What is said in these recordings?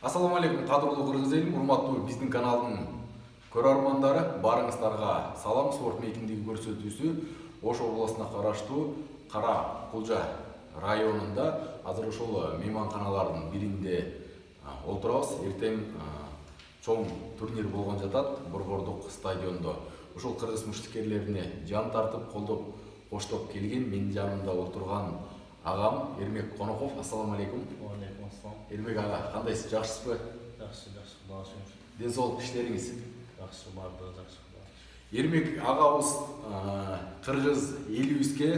Ассаламу алейкум, кадырлуу кыргыз элим, урматтуу биздин каналдын көрөрмандары, барыңыздарга салам. Спорт мейкиндиги көрсөтүүсү Ош областына караштуу Кара Кулжа районунда азыр ошол мейманканалардын биринде отурабыз. Эртең чоң турнир болгон жатат Борбордук стадиондо. Ошол кыргыз муштикерлерине жан тартып, колдоп, коштоп келген менин жанымда отурган агам Эрмек Коноков. Ассаламу алейкум. Алейкум ассалам. Эрмек ага, кандайсыз, жакшысызбы? Жакшы, Кудайга шүгүр. Ден соолук, иштериңиз? Жакшы, бардыгы жакшы, Кудайга шүгүр. Эрмек агабыз кыргыз элибизге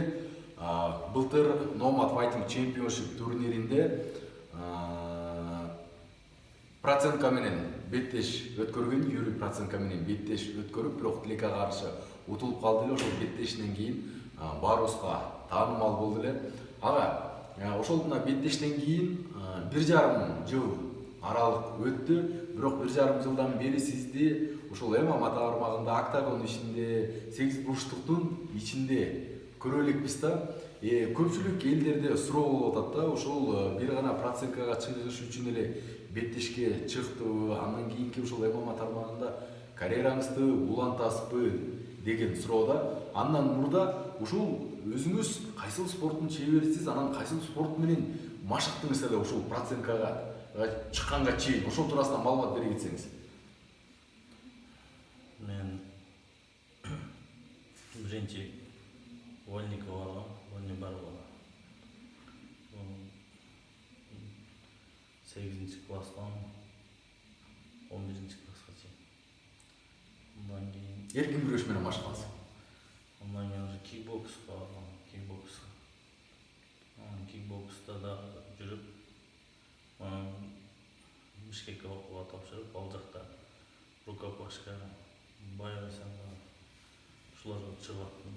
былтыр Nomad Fighting Championship турниринде процентка менен беттеш өткөргөн, Юрий процентка менен беттеш өткөрүп, бирок тилекке каршы утулуп калды эле. Ошол беттештен кийин баарыбызга таанымал болду эле. Ага, ошол мына беттештен кийин 1,5 жыл аралык өттү, бирок 1,5 жылдан бери сизди ошол ММА тармагында, октагон ичинде, 8 бурчтуктун ичинде көрө элекпиз да. Көпчүлүк элдерде суроо болуп атат да, ошол бир гана проценткага чыгыш үчүн эле беттешке чыктыбы, андан кийинки ошол ММА тармагында карьераңызды улантасызбы деген суроодо. Андан мурда ушул өзүңүз кайсыл спорттун чеберисиз, анан кайсыл спорт менен машыктыңыз эле ушул проценткага чыкканга чейин, ошол туурасында маалымат бере кетсеңиз. Мен биринчи вольникке баргам, вольник бар бала. 8 класстан 11 класска чейин. Андан кийин Эркин күрөш менен машыктыңыз. Ondan sonra kickbox'a bargam, kickbox'a. Kickbox'ta da жүрүп, Бишкекке окууга тапшырып, ал жакта рукопашка, байбосанга ушуларга чыгып аттым.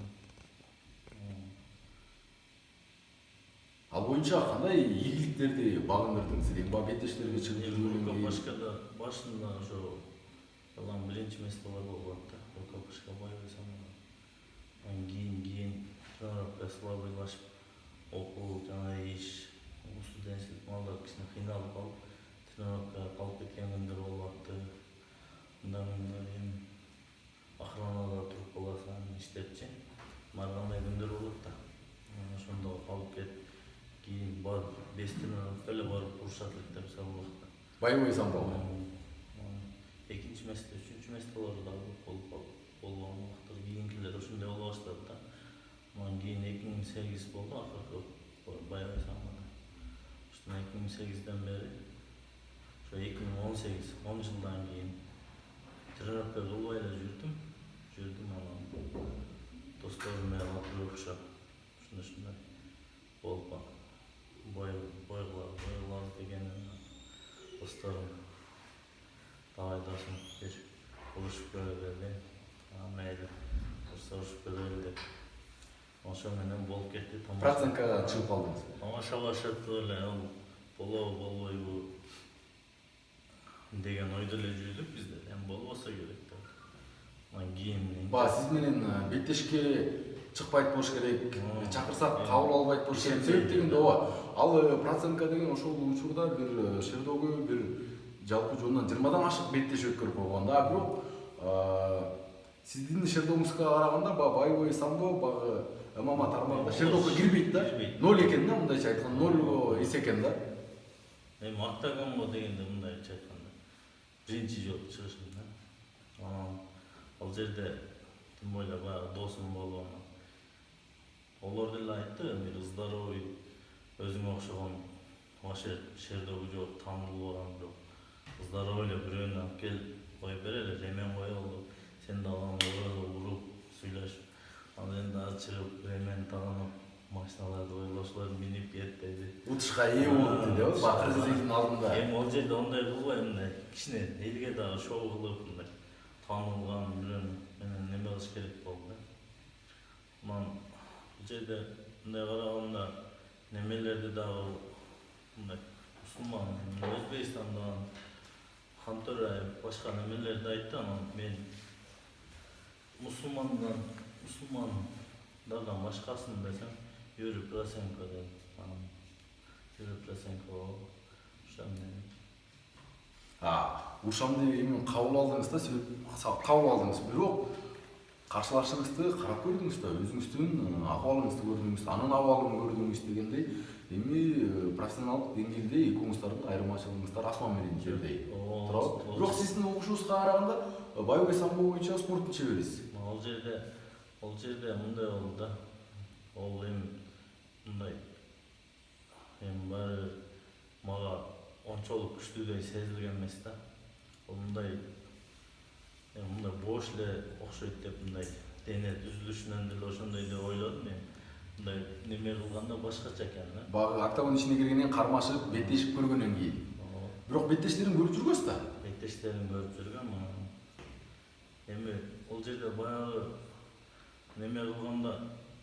Ал боюнча кандай ийгиликтерди багындырдыңыз? Беттештерге чыгып жүргөндөн кийин Рукопашкада башында ошо биринчи местолор болуп атты. Рукопашка байбосанга. Кийин тренировка слабыйлашып, окуу жана иш, студенчилик малда кичине кыйналып калып, тренировкага калып кеткен күндөр болуп атты. Андан кийин охранада туруп каласың, иштепчи. Баргандай күндөр болот да. Ошондо калып кетип, кийин барып 5 тренировка эле барып урушат элек деп сабылакта. Боевой самбо. Экинчи месте, үчүнчү местелер да болуп болгон убакта кийинкилер ошондой боло баштады да. Андан кийин 2008 болду, акыркы боевой самбода. Ошондон 2008ден бери ошо 2018, 10 жылдан кийин тренировка кылбай эле жүрдүм, анан досторум менен отуруп ушундай болуп бойлар деген досторум давай досум бир урушуп көрөлү, мейли урушуп көрөлү деп ошо менен болуп кетти. Проценткага чыгып калдыңыз. Тамаша баштап эле ал болобу болбойбу деген ойдо эле жүрдүк бизде. Эми болбосо керек деп. Анан кийин Сиз менен беттешке чыкпайт болуш керек, чакырсак кабыл албайт болуш керек. Себеп дегенде ал процентка деген ошол учурда бир шердогу бир жалпы жонунан 20дан ашык беттеш өткөрүп койгон да. Бирок сиздин шердогуңузга караганда боевой самбо багы ММА тармагында шердогко кирбейт да. 0 экен да, мындайча айтканда 0 эс экен да. Эми октагонго дегенде мындайча айтканда биринчи жолу чыгышым да. Ал жерде тем более баягы досум болгон. Олар деле айтты, бир здоровый өзүңө окшогон вообще шердогу жок, таанылуу адам жок. Здоровый эле бирөөнү алып келип коюп берели, ремен коелу, сен да алган уруп, сүйлөшүп. Анан эми азыр чыгып ремен таганып, машиналарды коелу, ошолор минип кетпеди. Утушка ээ болуп деди, кыргыз элинин алдында. Эми ал жерде ондай кылбай, мындай кичине элге дагы шоу кылып, мындай таанылган бирөөнү менен неме кылыш керек болду да. Анан бул жерде мындай караганда немелерди дагы мындай мусулман, Өзбекстандан Хантораев башка немелерди айтты. Анан мен мусулмандардан башкасын десем, Юрий Проценко деп. Юрий Проценко ошо менен урушам деп эми кабыл алдыңыз да, себеп кабыл алдыңыз. Бирок каршылашыңызды карап көрдүңүз да, өзүңүздүн акыбалыңызды көрдүңүз, анын абалын көрдүңүз дегендей, эми профессионалдык деңгээлде экөөңүздөрдүн айырмачылыгыңыздар асман менен жердей турат. Бирок сиздин угушуңузга караганда байбек самбо боюнча спорттун чеберисиз. Ол жерде мындай болду да. Ол эми мындай баары мага ончолук күчтүүдөй сезилген эмес да. Ол мындай бош эле окшойт деп мындай дене түзүлүшүнөн деле ошондой деп ойлодум мен. Мындай неме кылганда башкача экен да. Багы октагон ичине киргенден кармашып, беттешип көргөндөн кийин. Бирок беттештерин көрүп жүргөнсүз да? Беттештерин көрүп жүргөм. Эми ол жерде баягы неме кылганда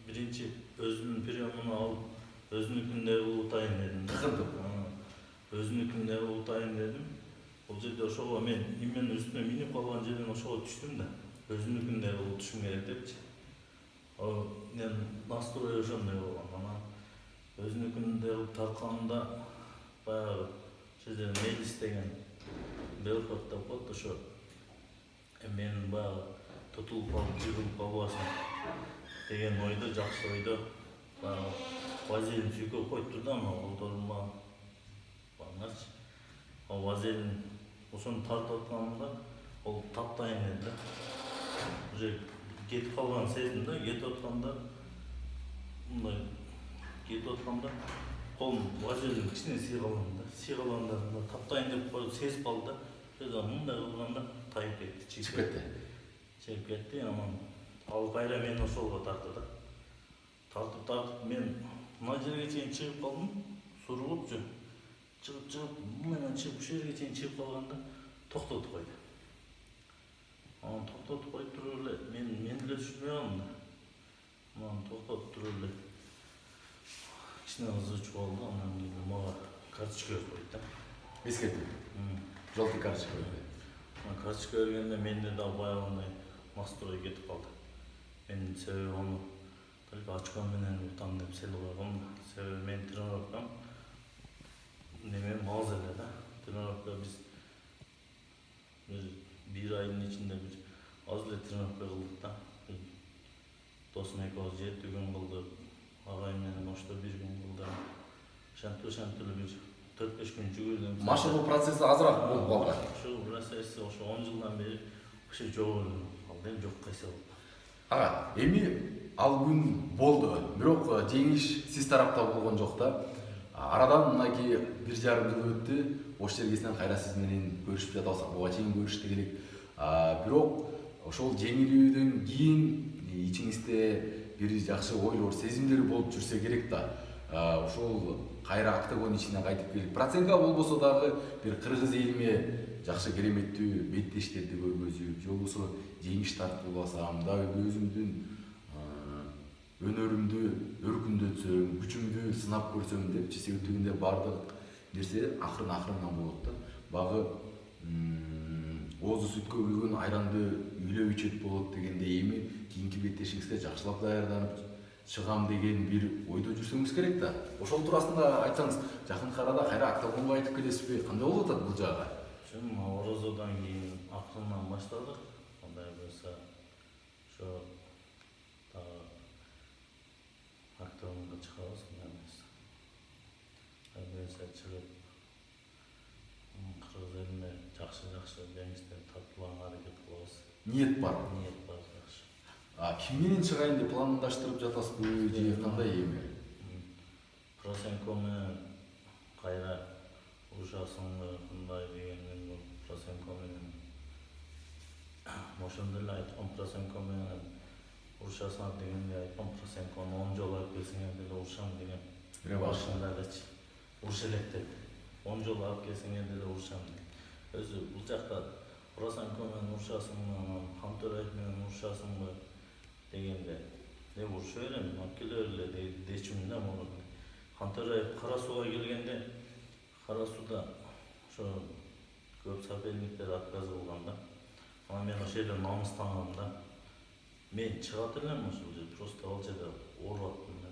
биринчи өзүнүн приемун алып, өзүнүкүндө улутайын дедим. Кыркынтып. Өзүнүкүндө улутайын дедим. Ол жерде ошого мен именин үстүнө минип калган жерден ошого түштүм да. Өзүнүкүндө улутушум керек депчи. Мен настрой ошондой болгон. Анан өзүнүкүндө тартканда баягы ошол жерде Мелис деген Белфорд деп коет ошо. Мен баягы тутулуп калып, жыгылып калбасын деген ойдо, жакшы ойдо баягы вазелин сүйкөп коюптур да, аны колдорума багначы. Вазелин ошону тартып атканымда ол таптайын деди да. Уже кетип калганын сездим да, кетип атканда мындай кетип атканда колум вазелин кичине сыйгалган да. Сыйгалганда таптайын деп сезип калды да. Ошо мындай кылганда тайып кетти, чыгып кетти. Чыгып кетти, анан ал кайра мени ошолго тартты да. Тартып мен мына жерге чейин чыгып калдым, сурулупчу. Чыгып, менен чыгып, ушул жерге чейин чыгып калганда токтотуп койду. Анан токтотуп коюп туруп эле мен эле түшүнбөй калдым да. Анан токтотуп туруп эле кичине ызычуу болду, анан кийин мага карточка берип койду да. Эскертип. Желтый карточка берди. Карточка бергенде менде да баягындай настрой кетип калды. Мен себеби аны только очко менен утам деп сел койгом да. Себеби мен тренировкам неме маз эле да. Тренировка биз бир айдын ичинде бир аз эле тренировка кылдык да. Досум экөөбүз 7 күн кылдык. Агайым менен ошто 1 күн кылдык. Ошентип эле бир 4-5 күн жүгүрдүм. Машыгуу процесси азыраак болуп калган. Ошол процесси ошо 10 жылдан бери ошо жогору калды, жокко эсеп. Эми ал күн болду. Бирок жеңиш сиз тарапта болгон жок да. Арадан мынакей 1,5 жыл өттү. Ош жергесинен кайра сиз менен көрүшүп жатабыздар. Буга чейин көрүштүк элек. Бирок ошол жеңилүүдөн кийин ичиңизде бир жакшы ойлор, сезимдер болуп жүрсө керек да. Ошол кайра октагон ичине кайтып келип, процентка болбосо дагы бир кыргыз элиме жакшы кереметтүү беттештерди көргөзүп, же болбосо жеңиш тартууласам, дагы өзүмдүн өнөрүмдү өркүндөтсөм, күчүмдү сынап көрсөм депчи, себептигинде баардык нерсе акырын-акырындан болот да. Багы оозу сүткө күйгөн айранды үйлөп ичет болот дегендей, эми кийинки беттешиңизге жакшылап даярданып чыгам деген бир ойдо жүрсөңүз керек да. Ошол туурасында айтсаңыз, жакын арада кайра октагонго кайтып келесизби? Кандай болуп атат бул жагы? Орозодон кийин акырындан баштадык. Кандай болсо ошо дагы октагонго чыгабыз, эмес. Кайсы чыгып кыргыз элине жакшы жеңиштер тартууларга аракет кылабыз. Ниет бар. Ниет бар, жакшы. Ким менен чыгайын деп пландаштырып жатасызбы же кандай эми? Просенко менен кайра урушасыңбы кандай дегенден Просенко менен ошондо эле айткам, Просенко менен урушасың дегенде айткам, Просенкону 10 жолу алып келсеңер деле урушам деген. Башында элечи уруш элек деп. 10 жолу алып келсеңер деле урушам деген. Өзү бул жакта Просенко менен урушасыңбы, анан Хантөреев менен урушасыңбы дегенде не уруша берем, алып келе бергиле дечүмүн да мурун. Хантөреев Кара Сууга келгенде, Кара Сууда ошо көп соперниктер отказ кылган да. Анан мен ошол жерде намыстангам да. Мен чыгат элем ошол жерде, просто ал жерде ооруп аттым да.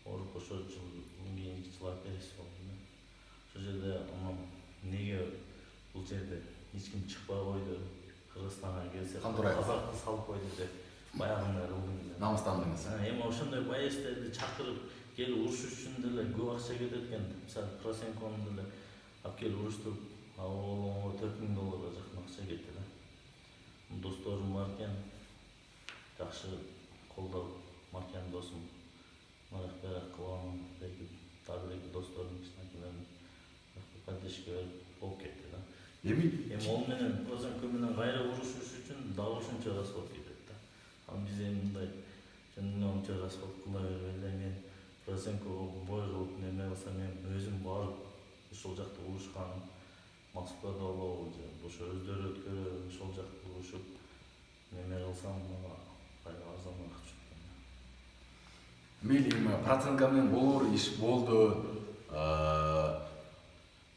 Ооруп ошол жылдан кийинки жылы операция болдум да. Ошол жерде анан неге бул бул жерде эч ким чыкпай койду, Кыргызстанга келсе Кантурай казакты салып койду деп баягындай кылдым. намыстандыңыз. Эми ошондой баяштерди чакырып келип урушуш үчүн деле көп акча кетет экен. Мисалы Просенкону деле алып келип уруштуруп, $4000 жакын акча кетти да. Досторум бар экен, жакшы колдоп, Маркян досум, мындай кылам деди, дагы бир досторум кичинекейлерин поддержка берип болуп кетти да. Эми Ол менен Прозенко менен кайра урушуш үчүн дагы ушунча расход кетет да. Ал биз эми мындай жөнүнчө расход кыла бербейли. Мен Прозенкого бой кылып неме кылсам, мен өзүм барып ошол жакта урушканым Москвада болобу же ошо өздөрү өткөрүп ошол жакта урушуп неме кылсам мага кайра арзаныраак түшөт экен. мейли эми Проценко менен болор иш болду.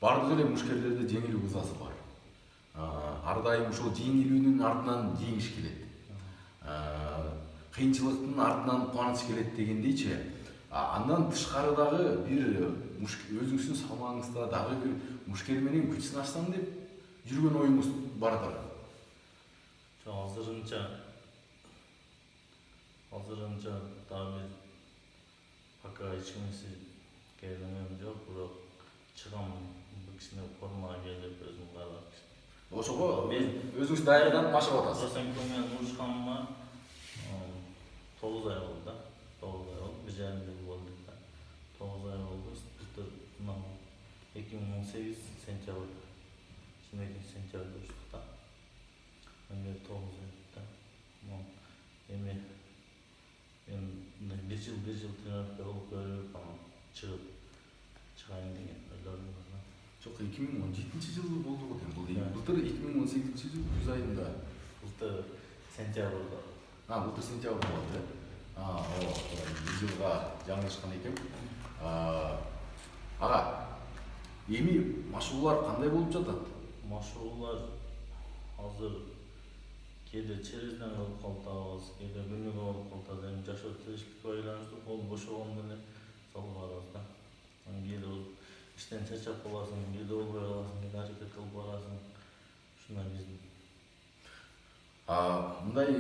Бардык эле мушкерлерде жеңилүү ызасы бар. Ар дайым ушул жеңилүүнүн артынан жеңиш келет. Кыйынчылыктын артынан кубаныч келет дегендейчи. Андан тышкарыдагы бир өзүңүздүн салмагыңызда дагы бир мушкер менен күч сынашсам деп жүргөн оюңуз бардыр. Азырынча дагы бир пока эч кимиси келгенем жок, бирок чыгам бир кичине формага келип өзүм карап. Ошого өзүңүз даярданып машык атасыз. Просенко менен урушканыма 9 ай болду да. 9 ай болду, 1,5 жыл болду да. 9 ай болду. Былтыр 2018 сентябрь. 20 сентябрь уруштук да. Эми 9 ай да. Эми мен 1 жыл тренировка болуп көрүп, чыгайын деген ойлорум бар. Жок, 2017-жылы болду го дейм. Былтыр 2018-жыл күз айында. Былтыр сентябрда. Былтыр сентябрда болду. Bir жылга жаңылышкан экем. Ага, эми машыгуулар кандай болуп жатат? Машыгуулар азыр кээде черезден кылып калтабыз, кээде күнүгө болуп калтат. Эми жашоо тирештикке байланыштуу кол бошогондо эле салып барабыз да. Кээде иштен чарчап каласың, кээде болбой каласың, кээде аракет кылып барасың. Ушундай биздин. Мындай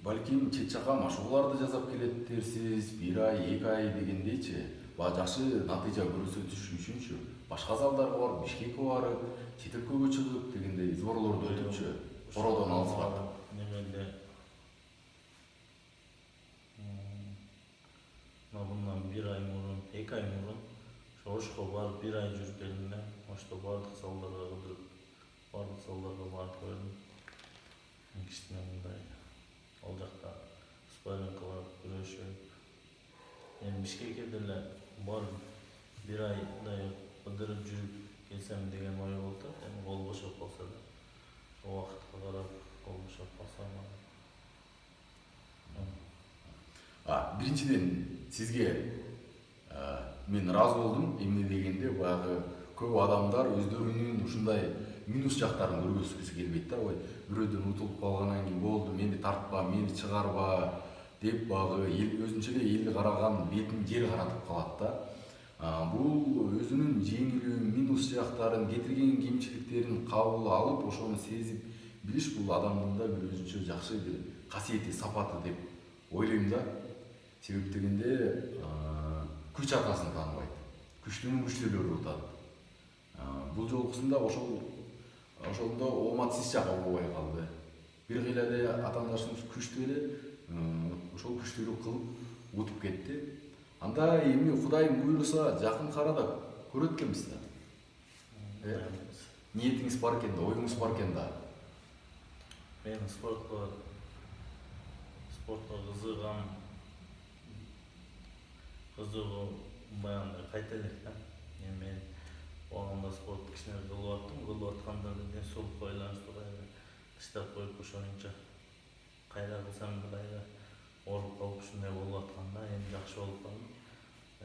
балким чет жака машыгууларды жасап келеттерсиз, 1 ай, 2 ай дегендейчи. Жакшы натыйжа көрсөтүш үчүнчү башка залдарга барып, Бишкекке барып, чет өлкөгө чыгып дегендей зборлорду өтүпчү. Бородон алыспак. Немеде bundan 1 ay murun, 2 ay murun Oşko barıp 1 ay жүрүп келдим да. Ошто бардык салдарга кыдырып, бардык салдарга барып көрдүм. Кичине мындай ал жакта спарринг кылып, күрөшүп. Эми Бишкекке деле барып 1 айдай кыдырып жүрүп келсем деген ой болду. Эми кол бошоп калса да. Ошол убакытка карап кол бошоп калса биринчиден сизге мен ыраазы болдум. Эмне дегенде баягы көп адамдар өздөрүнүн ушундай минус жактарын көргөзгүсү келбейт да. Ой, бирөөдөн утулуп калгандан кийин болду, мени тартпа, мени чыгарба деп баягы өзүнчө эле элди караган бетин жер каратып калат да. Бул өзүнүн жеңилүү минус жактарын, кетирген кемчиликтерин кабыл алып, ошону сезип билиш бул адамдын да бир өзүнчө жакшы бир касиети, сапаты деп ойлойм да. Себеп дегенде күч атасын тааныбайт, күчтүүнүн күчтүүлөрү утат. Бул жолкусунда ошондо ооматсыз жака болбой калды. Бир кыйлада атаандашыбыз күчтүү эле, ошол күчтүүлүк кылып утуп кетти. Анда эми Кудайым буйруса жакын арада көрөт экенбиз да. Ниетиңиз бар экен да, оюңуз бар экен да. Мен спортко кызыгуу баягындай кайта элек да. Мен убагында спорт кичине кылып атканда ден соолукка байланыштуу таштап коюп ошоюнча кайра кылсам кайра ооруп калып ушундай болуп атканда эми жакшы болуп калдым.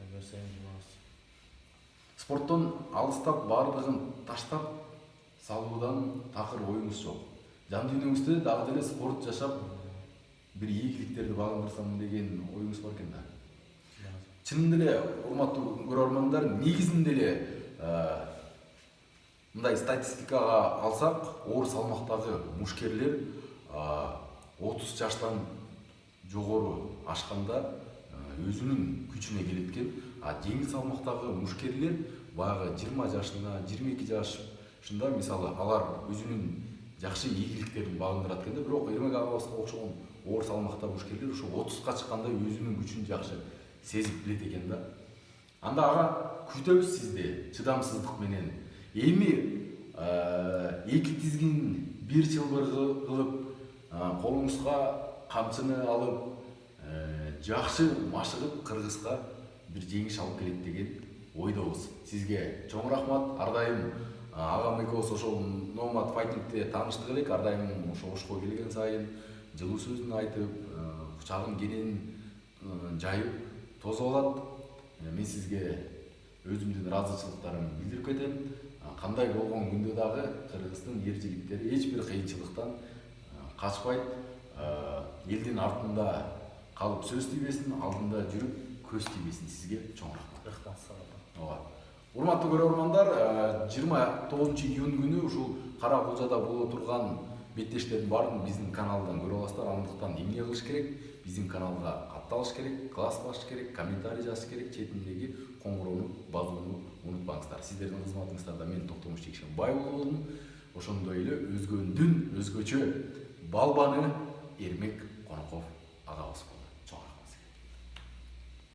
Көрсөңүз болот. Спорттон алыстап бардыгын таштап салуудан такыр оюңуз жок. Жан дүйнөңүздө дагы деле спорт жашап бир ийгиликтерди багындырсам деген оюңуз бар экен да. Чынында эле урматтуу көрөрмандар, негизинде эле мындай статистикага алсак, оор салмактагы мушкерлер 30 жаштан жогору ашканда өзүнүн күчүнө келет экен. А жеңил салмактагы мушкерлер баягы 20 жашында, 22 жашында мисалы алар өзүнүн жакшы ийгиликтерин багындырат экен да. Бирок Эрмек агабызга окшогон оор салмактагы мушкерлер ошо 30га чыкканда өзүнүн күчүн жакшы сезип билет экен да. Анда ага күтөбүз сизди чыдамсыздык менен. Эми эки тизгин бир чылбыр кылып, колуңузга камчыны алып, жакшы машыгып Кыргызга бир жеңиш алып келет деген ойдобуз. Сизге чоң рахмат. Ар дайым агам экөөбүз ошол Nomad Fighting'де тааныштык элек. Ар дайым ошо ошко келген сайын жылуу сөзүн айтып, кучагын кенен жайып тосуп алат. Мен сизге өзүмдүн ыраазычылыктарымды билдирип кетем. Кандай болгон күндө дагы Кыргыздын ер жигиттери эч бир кыйынчылыктан качпайт, элдин артында калып сөз тийбесин, алдында жүрүп көз тийбесин. Сизге чоң рахмат. Рахмат сага. Ооба. Урматтуу көрөрмандар, 29 июнь күнү ушул Кара Кулжада боло турган беттештердин баарын биздин каналдан көрө аласыздар. Андыктан эмне кылыш керек? Биздин каналга катталыш керек, класс басыш керек, комментарий жазыш керек, четиндеги коңгуроону базууну унутпаңыздар. Сиздердин кызматыңыздарда мен Токтомуш Жекшенбаев болдум. Ошондой эле өзгөндүн өзгөчө балбаны Эрмек Коноков агабыз болду.